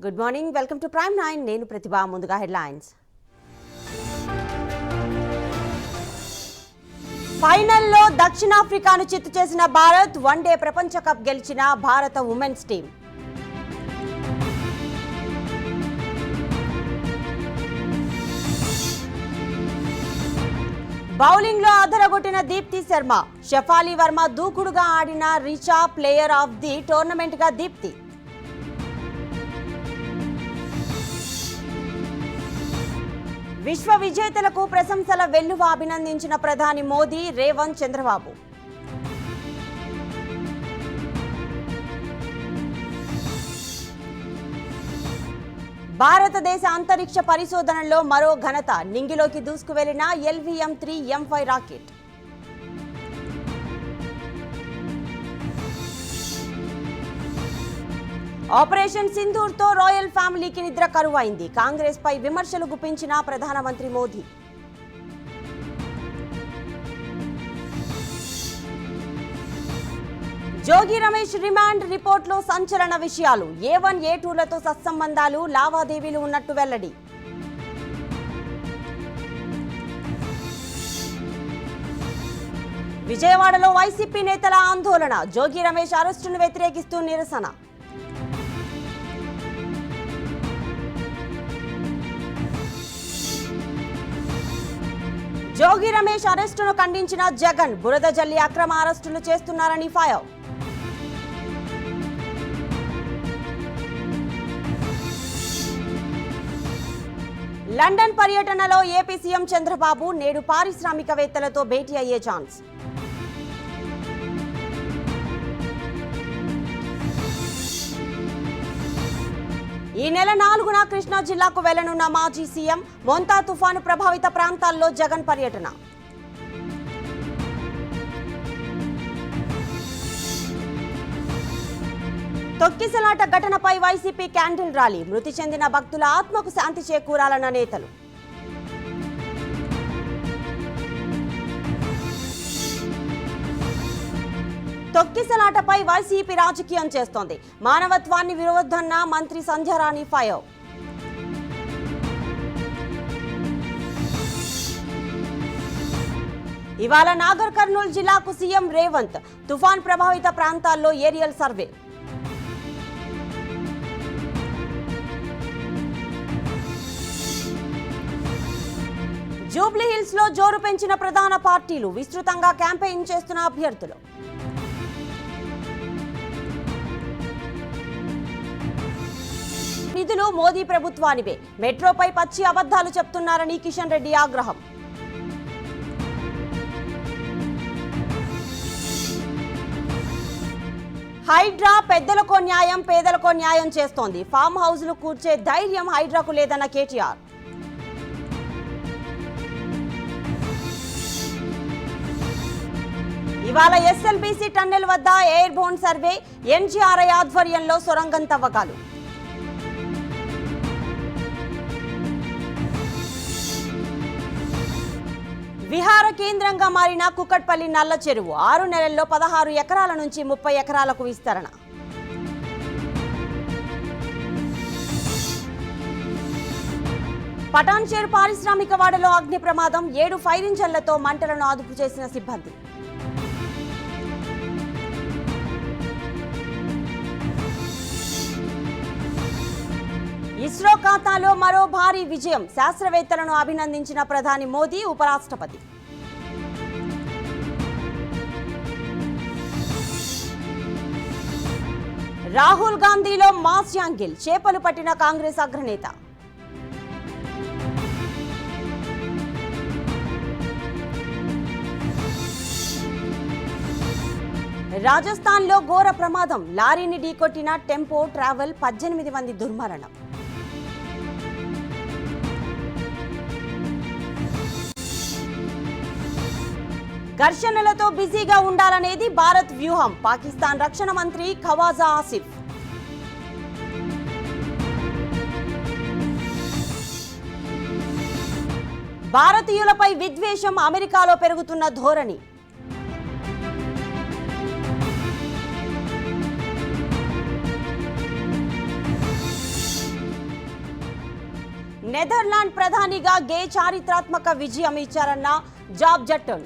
Good morning, welcome to prime 9. నేను ప్రతిభ. ముందుగా headlines. ఫైనల్లో దక్షిణాఫ్రికాను చిత్తు చేసిన భారత్. వన్డే ప్రపంచ కప్ గెలిచిన భారత ఉమెన్స్ టీం. బౌలింగ్ లో అదరగొట్టిన దీప్తి శర్మ. షఫాలి వర్మ దూకుడుగా ఆడిన Richa player of the tournament గా దీప్తి. విశ్వ విజేతలకు ప్రశంసల వెల్లువ అభినందించిన ప్రధాని మోదీ, రేవంత్, చంద్రబాబు. భారతదేశ అంతరిక్ష పరిశోధనలో మరో ఘనత. నింగిలోకి దూసుకువెళ్లిన LVM-3 M5 rocket. Operation Sindoor తో రాయల్ ఫ్యామిలీకి నిద్ర కరువైంది. కాంగ్రెస్ పై విమర్శలు గుప్పించిన ప్రధానమంత్రి మోదీ. జోగి రమేష్ రిమాండ్ రిపోర్ట్లో సంచలన విషయాలు. A1, A2లతో సత్సంబంధాలు, లావాదేవీలు ఉన్నట్టు వెల్లడి. విజయవాడలో వైసీపీ నేతల ఆందోళన. జోగి రమేష్ అరెస్టును వ్యతిరేకిస్తూ నిరసన. జోగి రమేష్ అరెస్టును ఖండించిన జగన్. బురద జల్లి అక్రమ అరెస్టులు చేస్తున్నారని ఫైర్. లండన్ పర్యటనలో ఏపీ సీఎం చంద్రబాబు. నేడు పారిశ్రామికవేత్తలతో భేటీ అయ్యే ఛాన్స్. ఈ నెల 4న కృష్ణా జిల్లాకు వెళ్లనున్న మాజీ సీఎం. మొంతా తుఫాను ప్రభావిత ప్రాంతాల్లో జగన్ పర్యటన. తొక్కిసలాట ఘటనపై వైసీపీ క్యాండిల్ ర్యాలీ. మృతి చెందిన భక్తుల ఆత్మకు శాంతి చేకూరాలన్న నేతలు. తొక్కిసలాటపై వైసీపీ రాజకీయం చేస్తోంది. మానవత్వాన్ని విరోధన్న మంత్రి సంధ్యారాణి ఫైర్. ఇవాళ నాగర్ కర్నూలు జిల్లాకు సీఎం రేవంత్. తుఫాన్ ప్రభావిత ప్రాంతాల్లో ఏరియల్ సర్వే. జూబ్లీ హిల్స్ లో జోరు పెంచిన ప్రధాన పార్టీలు. విస్తృతంగా క్యాంపెయిన్ చేస్తున్న అభ్యర్థులు. నిధులు మోదీ ప్రభుత్వానివే. మెట్రోపై పచ్చి అబద్ధాలు చెప్తున్నారని కిషన్ రెడ్డి ఆగ్రహం. హైడ్రా పెద్దలకో న్యాయం, పేదలకో న్యాయం చేస్తోంది. ఫామ్ హౌస్లు కూర్చే ధైర్యం హైడ్రాకు లేదన్న కేటీఆర్. ఇవాళ SLBC టన్నెల్ వద్ద ఎయిర్ బోర్న్ సర్వే. NGRI ఆధ్వర్యంలో సొరంగం తవ్వకాలు. విహార కేంద్రంగా మారిన కుక్కట్పల్లి నల్ల చెరువు. 6 నెలల్లో 16 ఎకరాల నుంచి 30 ఎకరాలకు విస్తరణ. పటాన్చేరు పారిశ్రామిక వాడలో అగ్ని ప్రమాదం. 7 ఫైర్ ఇంజన్లతో మంటలను అదుపు చేసిన సిబ్బంది. ఇస్రో ఖాతాలో మరో భారీ విజయం. శాస్త్రవేత్తలను అభినందించిన ప్రధాని మోదీ, ఉపరాష్ట్రపతి. రాహుల్ గాంధీలో మాస్ యాంగిల్. చేపలు పట్టిన కాంగ్రెస్ అగ్రనేత. రాజస్థాన్లో ఘోర ప్రమాదం. లారీని ఢీకొట్టిన టెంపో ట్రావెల్. 18 మంది దుర్మరణం. ఘర్షణలతో బిజీగా ఉండాలనేది భారత్ వ్యూహం. పాకిస్తాన్ రక్షణ మంత్రి ఖవాజా ఆసిఫ్. భారతీయులపై విద్వేషం. అమెరికాలో పెరుగుతున్న ధోరణి. నెదర్లాండ్ ప్రధానిగా గే చారిత్రాత్మక విజయం ఇచ్చారన్న జాబ్ జట్టన్.